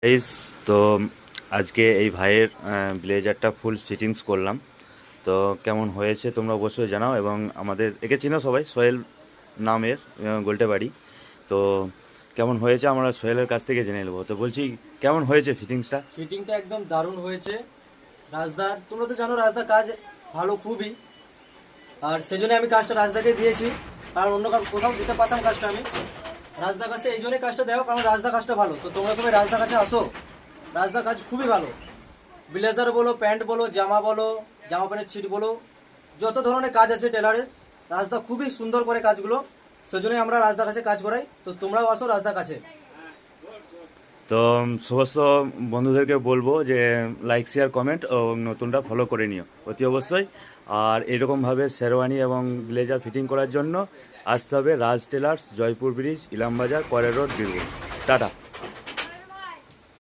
Guys, তো আজকে এই ভাইয়ের ব্লেজারটা ফুল ফিটিংস করলাম। তো কেমন হয়েছে তোমরা অবশ্যই জানাও, এবং আমাদের একে চিনো সবাই, সোহেল নামের, গোলটে বাড়ি। তো কেমন হয়েছে আমরা সোহেলের কাছ থেকে জেনে নেবো। তো বলছি, কেমন হয়েছে ফিটিংসটা? ফিটিংটা একদম দারুণ হয়েছে। রাজদার, তোমরা তো জানো রাজদার কাজ ভালো খুবই, আর সেজন্য আমি কাজটা রাজদাকে দিয়েছি। আর অন্য কোথাও দিতে পারতাম কাজটা আমি। রাজদার কাছে এই জন্যই কাজটা দেওয়া, কারণ রাজদার কাজটা ভালো। তো তোমরা সবাই রাজদার কাছে আসো, রাজদার কাজ খুবই ভালো। ব্লেজার বলো, প্যান্ট বলো, জামা বলো, জামা প্যান্টের ছিট বলো, যত ধরনের কাজ আছে টেলারের, রাজদা খুবই সুন্দর করে কাজগুলো। সেজন্যই আমরা রাজদার কাছে কাজ করাই। তো তোমরাও আসো রাজদার কাছে। তো সমস্ত বন্ধুদেরকে বলবো যে লাইক, শেয়ার, কমেন্ট ও নতুনটা ফলো করে নিও অতি অবশ্যই। আর এরকমভাবে শেরওয়ানি এবং ব্লেজার ফিটিং করার জন্য আসতে হবে রাজ টেলার্স, জয়পুর ব্রিজ, ইলামবাজার, কয়রা রোড, বীরভূম। টাটা।